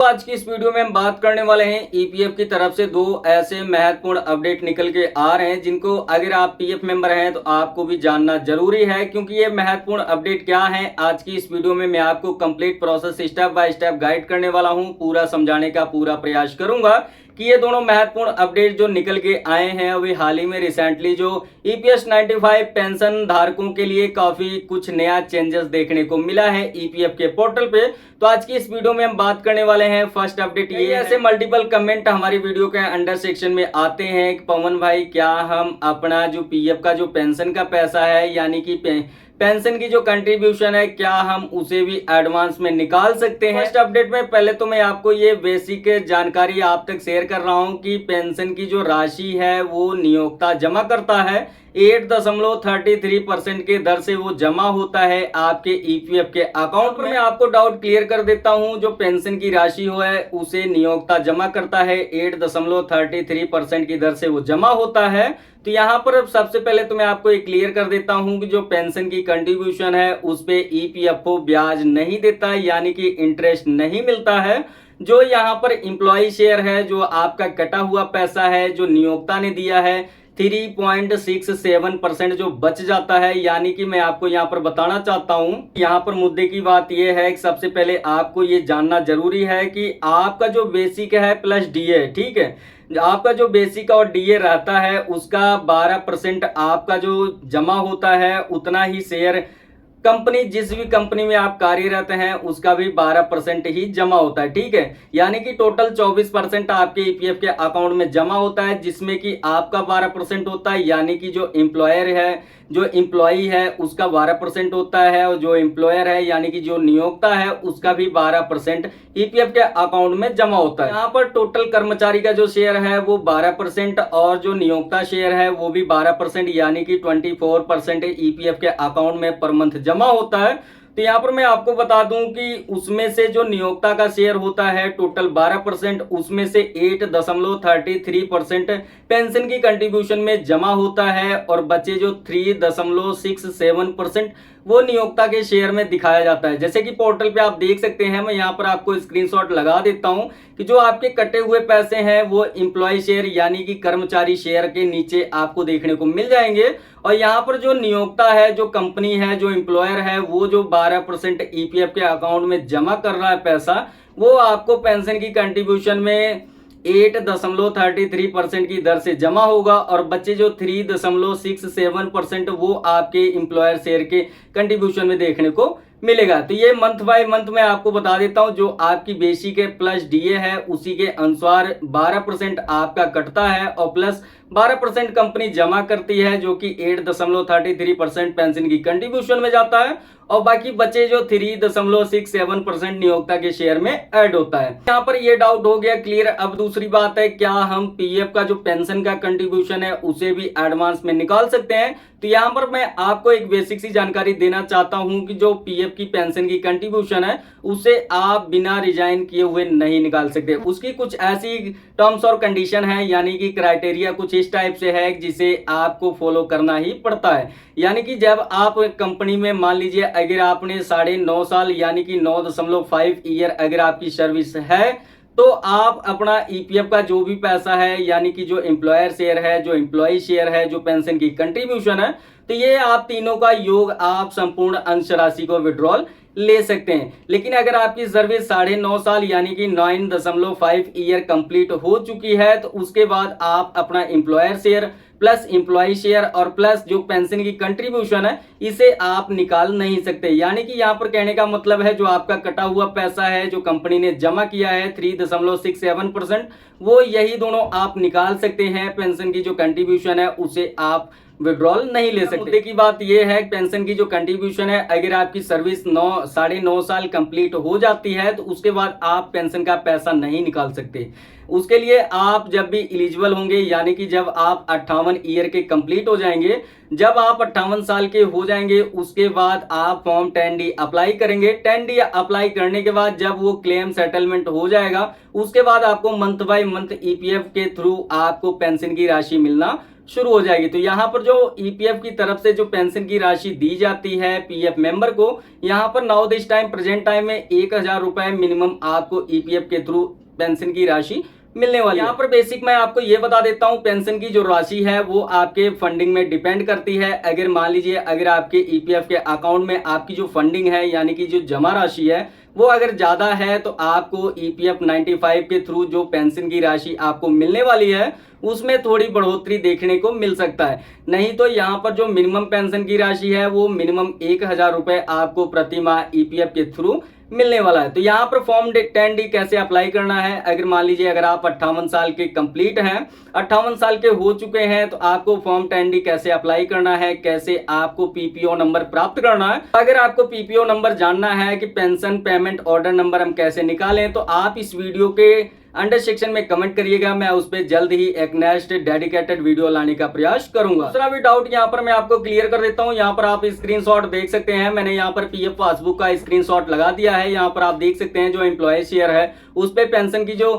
तो आज की इस वीडियो में हम बात करने वाले हैं ईपीएफ की तरफ से दो ऐसे महत्वपूर्ण अपडेट निकल के आ रहे हैं जिनको अगर आप पीएफ मेंबर हैं तो आपको भी जानना जरूरी है, क्योंकि ये महत्वपूर्ण अपडेट क्या है आज की इस वीडियो में मैं आपको complete process step by step guide करने वाला हूं। पूरा समझाने का पूरा प्रयास करूंगा कि ये दोनों महत्वपूर्ण अपडेट जो निकल के आए हैं अभी हाल ही में रिसेंटली जो ईपीएस 95 पेंशन धारकों के लिए काफी कुछ नया चेंजेस देखने को मिला है ईपीएफ के पोर्टल पे। तो आज की इस वीडियो में हम बात करने वाले हैं फर्स्ट अपडेट ये ऐसे मल्टीपल कमेंट हमारी वीडियो के अंडर सेक्शन में आते हैं कि पवन भाई क्या हम अपना जो पीएफ का जो पेंशन का पैसा है यानी कि पेंशन की जो कंट्रीब्यूशन है क्या हम उसे भी एडवांस में निकाल सकते हैं। फर्स्ट अपडेट में पहले तो मैं आपको ये बेसिक जानकारी आप तक शेयर कर रहा हूं कि पेंशन की जो राशि है वो नियोक्ता जमा करता है 8.33% के दर से वो जमा होता है आपके ईपीएफ के अकाउंट में। मैं आपको डाउट क्लियर कर देता हूं, जो पेंशन की राशि हो है उसे नियोक्ता जमा करता है 8.33% की दर से वो जमा होता है। तो यहाँ पर सबसे पहले तो मैं आपको एक क्लियर कर देता हूं कि जो पेंशन की कंट्रीब्यूशन है उस पे ईपीएफओ ब्याज नहीं देता है, यानी कि इंटरेस्ट नहीं मिलता है। जो यहाँ पर एम्प्लॉय शेयर है, जो आपका कटा हुआ पैसा है जो नियोक्ता ने दिया है 3.67% जो बच जाता है, यानी कि मैं आपको यहाँ पर बताना चाहता हूँ यहाँ पर मुद्दे की बात यह है कि सबसे पहले आपको ये जानना जरूरी है कि आपका जो बेसिक है प्लस डीए, ठीक है, आपका जो बेसिक और डीए रहता है उसका 12% आपका जो जमा होता है उतना ही शेयर कंपनी जिस भी कंपनी में आप कार्यरत हैं उसका भी 12% ही जमा होता है, ठीक है। यानी कि टोटल 24% आपके ईपीएफ के अकाउंट में जमा होता है, जिसमें कि आपका 12% होता है, यानी कि जो एम्प्लॉयर है जो एम्प्लॉई है उसका 12% होता है, और जो एम्प्लॉयर है यानी कि जो नियोक्ता है उसका भी 12% ईपीएफ के अकाउंट में जमा होता है। यहाँ पर टोटल कर्मचारी का जो शेयर है वो 12% और जो नियोक्ता शेयर है वो भी 12%, यानी कि 24% ईपीएफ के अकाउंट में पर मंथ जमा होता है। तो यहाँ पर मैं आपको बता दूं कि उसमें से जो नियोक्ता का शेयर होता है टोटल 12%, उसमें से 8.33% पेंशन की कंट्रीब्यूशन में जमा होता है, और बचे जो 3.67% वो नियोक्ता के शेयर में दिखाया जाता है। जैसे कि पोर्टल पे आप देख सकते हैं, मैं यहाँ पर आपको स्क्रीनशॉट लगा देता हूं कि जो आपके कटे हुए पैसे हैं वो एम्प्लॉय शेयर यानी कि कर्मचारी शेयर के नीचे आपको देखने को मिल जाएंगे, और यहाँ पर जो नियोक्ता है, जो कंपनी है, जो एम्प्लॉयर है, वो जो 12% ईपीएफ के अकाउंट में जमा कर रहा है पैसा, वो आपको पेंशन की कंट्रीब्यूशन में 8.33% की दर से जमा होगा, और बच्चे जो 3.67% वो आपके एम्प्लॉयर शेयर के कंट्रीब्यूशन में देखने को मिलेगा। तो ये मंथ बाय मंथ मैं आपको बता देता हूं, जो आपकी बेसिक है प्लस डीए है उसी के अनुसार 12% आपका कटता है, और प्लस 12% कंपनी जमा करती है, जो कि 8.33% पेंशन की कंट्रीब्यूशन में जाता है, और बाकी बचे जो 3.67% नियोक्ता के शेयर में ऐड होता है। यहाँ पर ये डाउट हो गया क्लियर। अब दूसरी बात है, क्या हम पीएफ का जो पेंशन का कंट्रीब्यूशन है उसे भी एडवांस में निकाल सकते हैं? तो यहाँ पर मैं आपको एक बेसिक सी जानकारी देना चाहता हूं कि जो पीएफ की पेंशन की कंट्रीब्यूशन है उसे आप बिना रिजाइन किए हुए नहीं निकाल सकते। उसकी कुछ ऐसी टर्म्स और कंडीशन है, यानी कि क्राइटेरिया कुछ इस टाइप से है जिसे आपको फॉलो करना ही पड़ता है। यानी कि जब आप कंपनी में मान लीजिए अगर आपने 9.5 साल यानी कि 9.5 ईयर अगर आपकी सर्विस है, तो आप अपना ईपीएफ का जो भी पैसा है यानी कि जो एम्प्लॉयर शेयर है, जो एम्प्लॉय शेयर है, जो पेंशन की कंट्रीब्यूशन है, तो ये आप तीनों का योग आप संपूर्ण अंश राशि को विड्रॉल ले सकते हैं। लेकिन अगर आपकी सर्विस 9.5 साल यानी कि 9.5 ईयर कंप्लीट हो चुकी है, तो उसके बाद आप अपना employer share plus employ share और प्लस जो पेंशन की कंट्रीब्यूशन है इसे आप निकाल नहीं सकते। यानी कि यहाँ पर कहने का मतलब है, जो आपका कटा हुआ पैसा है जो कंपनी ने जमा किया है 3.67%, वो यही दोनों आप निकाल सकते हैं। पेंशन की जो कंट्रीब्यूशन है उसे आप विड्रॉल नहीं ले सकते। मुद्दे की बात यह है, पेंशन की जो कंट्रीब्यूशन है अगर आपकी सर्विस 9.5 साल कंप्लीट हो जाती है तो उसके बाद आप पेंशन का पैसा नहीं निकाल सकते। उसके लिए आप जब भी एलिजिबल होंगे, यानी कि जब आप 58 ईयर के कंप्लीट हो जाएंगे, जब आप 58 साल के हो जाएंगे उसके बाद आप फॉर्म 10D अप्लाई करेंगे। 10D अप्लाई करने के बाद जब वो क्लेम सेटलमेंट हो जाएगा उसके बाद आपको मंथ बाय मंथ ईपीएफ के थ्रू आपको पेंशन की राशि मिलना शुरू हो जाएगी। तो यहाँ पर जो ईपीएफ की तरफ से जो पेंशन की राशि दी जाती है पीएफ मेंबर को, यहाँ पर now this time present time में 1000 रुपए मिनिमम आपको ईपीएफ के थ्रू पेंशन की राशि मिलने वाली है। यहाँ पर बेसिक मैं आपको ये बता देता हूँ, पेंशन की जो राशि है वो आपके फंडिंग में डिपेंड करती है। अगर मान लीजिए अगर आपके ईपीएफ के अकाउंट में आपकी जो फंडिंग है यानी कि जो जमा राशि है वो अगर ज्यादा है तो आपको ईपीएफ 95 के थ्रू जो पेंशन की राशि आपको मिलने वाली है उसमें थोड़ी बढ़ोतरी देखने को मिल सकता है। नहीं तो यहाँ पर जो मिनिमम पेंशन की राशि है वो मिनिमम 1000 रुपए आपको प्रति माह ईपीएफ के थ्रू मिलने वाला है। तो यहाँ पर फॉर्म 10D कैसे अप्लाई करना है, अगर मान लीजिए अगर आप 58 साल के कंप्लीट हैं, 58 साल के हो चुके हैं, तो आपको फॉर्म 10D कैसे अप्लाई करना है, कैसे आपको पीपीओ नंबर प्राप्त करना है। अगर आपको पीपीओ नंबर जानना है कि पेंशन पेमेंट ऑर्डर नंबर हम कैसे निकालें, तो आप इस वीडियो के अंडर सेक्शन में कमेंट करिएगा, मैं उस पर जल्द ही एक नेक्स्ट डेडिकेटेड वीडियो लाने का प्रयास करूंगा। दूसरा भी डाउट यहाँ पर मैं आपको क्लियर कर देता हूँ। यहाँ पर आप स्क्रीनशॉट देख सकते हैं, मैंने यहाँ पर पीएफ पासबुक का स्क्रीनशॉट लगा दिया है। यहाँ पर आप देख सकते हैं जो एम्प्लॉय शेयर है उस पे पेंशन की जो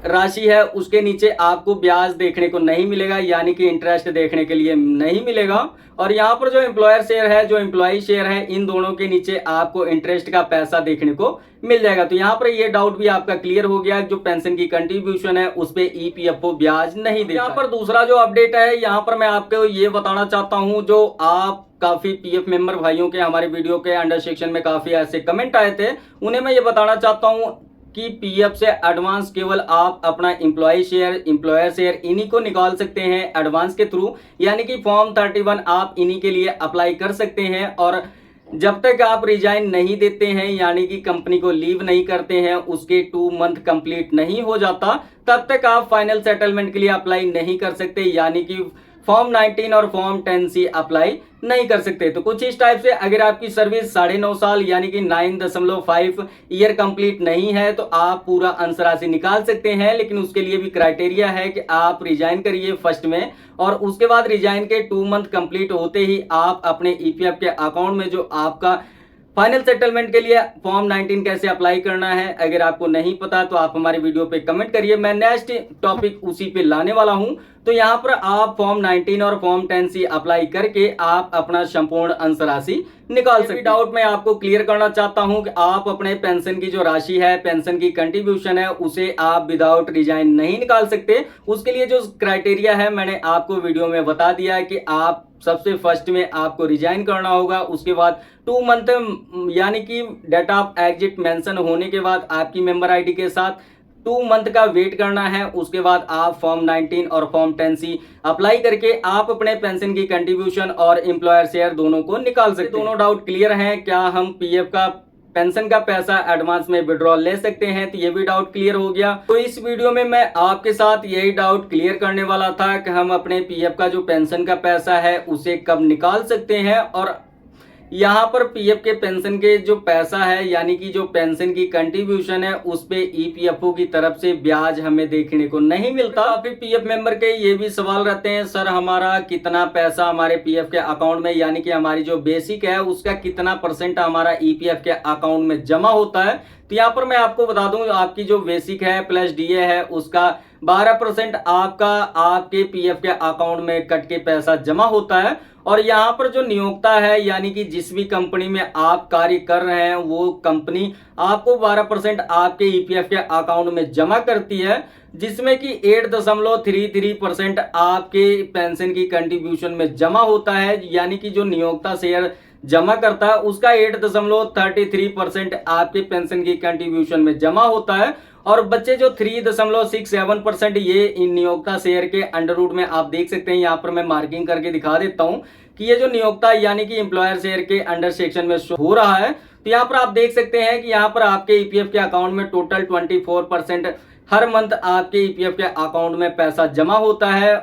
राशि है उसके नीचे आपको ब्याज देखने को नहीं मिलेगा, यानी कि इंटरेस्ट देखने के लिए नहीं मिलेगा। और यहाँ पर जो एम्प्लॉयर शेयर है जो एम्प्लॉय शेयर है इन दोनों के नीचे आपको इंटरेस्ट का पैसा देखने को मिल जाएगा। तो यहाँ पर ये डाउट भी आपका क्लियर हो गया, जो पेंशन की कंट्रीब्यूशन है उस पे ईपीएफओ ब्याज नहीं देता। यहाँ पर दूसरा जो अपडेट है यहाँ पर मैं आपको ये बताना चाहता हूँ, जो आप काफी पीएफ मेंबर भाइयों के हमारे वीडियो के अंडर सेक्शन में काफी ऐसे कमेंट आए थे, उन्हें मैं ये बताना चाहता हूँ कि पीएफ से एडवांस केवल आप अपना एम्प्लॉय शेयर एम्प्लॉयर शेयर इन्हीं को निकाल सकते हैं एडवांस के थ्रू, यानी कि फॉर्म 31 आप इन्हीं के लिए अप्लाई कर सकते हैं। और जब तक आप रिजाइन नहीं देते हैं यानी कि कंपनी को लीव नहीं करते हैं, उसके 2 मंथ कंप्लीट नहीं हो जाता, तब तक आप फाइनल सेटलमेंट के लिए अप्लाई नहीं कर सकते, यानी कि फॉर्म 19 और फॉर्म 10C अप्लाई नहीं कर सकते। तो कुछ इस टाइप से अगर आपकी सर्विस 9.5 साल यानी कि 9.5 ईयर कंप्लीट नहीं है तो आप पूरा अंश राशि निकाल सकते हैं, लेकिन उसके लिए भी क्राइटेरिया है कि आप रिजाइन करिए फर्स्ट में, और उसके बाद रिजाइन के 2 मंथ कंप्लीट होते ही आप अपने ईपीएफ के अकाउंट में जो आपका फाइनल सेटलमेंट के लिए फॉर्म 19 कैसे अप्लाई करना है, अगर आपको नहीं पता तो आप हमारे वीडियो पे कमेंट करिए, मैं नेक्स्ट टॉपिक उसी पे लाने वाला हूं। तो यहाँ पर आप फॉर्म 19 और फॉर्म 10C अप्लाई करके आप अपना संपूर्ण अंश राशि निकाल सकते हैं। डाउट मैं आपको क्लियर करना चाहता हूं कि आप अपने पेंशन की जो राशि है पेंशन की कंट्रीब्यूशन है उसे आप विदाउट रिजाइन नहीं निकाल सकते। उसके लिए जो क्राइटेरिया है मैंने आपको वीडियो में बता दिया है कि आप सबसे फर्स्ट में आपको रिजाइन करना होगा, उसके बाद 2 मंथ यानी कि डेट ऑफ एग्जिट मेंशन होने के बाद आपकी मेंबर आईडी के साथ 2 मंथ का वेट करना है। उसके बाद आप फॉर्म 19 और फॉर्म 10C अप्लाई करके आप अपने पेंशन की कंट्रीब्यूशन और एम्प्लॉयर शेयर दोनों को निकाल सकते हैं। दोनों डाउट क्लियर हैं, क्या हम पीएफ का पेंशन का पैसा एडवांस में विड्रॉल ले सकते हैं, तो ये भी डाउट क्लियर हो गया। तो इस वीडियो में मैं आपके साथ यही डाउट क्लियर करने वाला था कि हम अपने पीएफ का जो पेंशन का पैसा है उसे कब निकाल सकते हैं, और यहाँ पर पीएफ के पेंशन के जो पैसा है यानी कि जो पेंशन की कंट्रीब्यूशन है उस पे ईपीएफओ की तरफ से ब्याज हमें देखने को नहीं मिलता। फिर पीएफ मेंबर के ये भी सवाल रहते हैं, सर हमारा कितना पैसा हमारे पीएफ के अकाउंट में यानी कि हमारी जो बेसिक है उसका कितना % हमारा ईपीएफ के अकाउंट में जमा होता है। तो यहाँ पर मैं आपको बता दूं, आपकी जो बेसिक है प्लस डीए है उसका 12% आपका आपके पीएफ के अकाउंट में कट के पैसा जमा होता है। और यहाँ पर जो नियोक्ता है यानी कि जिस भी कंपनी में आप कार्य कर रहे हैं वो कंपनी आपको 12% आपके ईपीएफ के अकाउंट में जमा करती है, जिसमें कि 8.33% आपके पेंशन की कंट्रीब्यूशन में जमा होता है, यानी कि जो नियोक्ता शेयर जमा करता है उसका 8.33% आपके पेंशन की कंट्रीब्यूशन में जमा होता है, और बच्चे जो 3.67% ये इन नियोक्ता शेयर के अंडर रूट में आप देख सकते हैं। यहाँ पर मैं मार्किंग करके दिखा देता हूँ कि ये जो नियोक्ता यानी कि एम्प्लॉयर शेयर के अंडर सेक्शन में शो हो रहा है। तो यहाँ पर आप देख सकते हैं कि यहाँ पर आपके ईपीएफ के अकाउंट में टोटल 24% हर मंथ आपके ईपीएफ के अकाउंट में पैसा जमा होता है।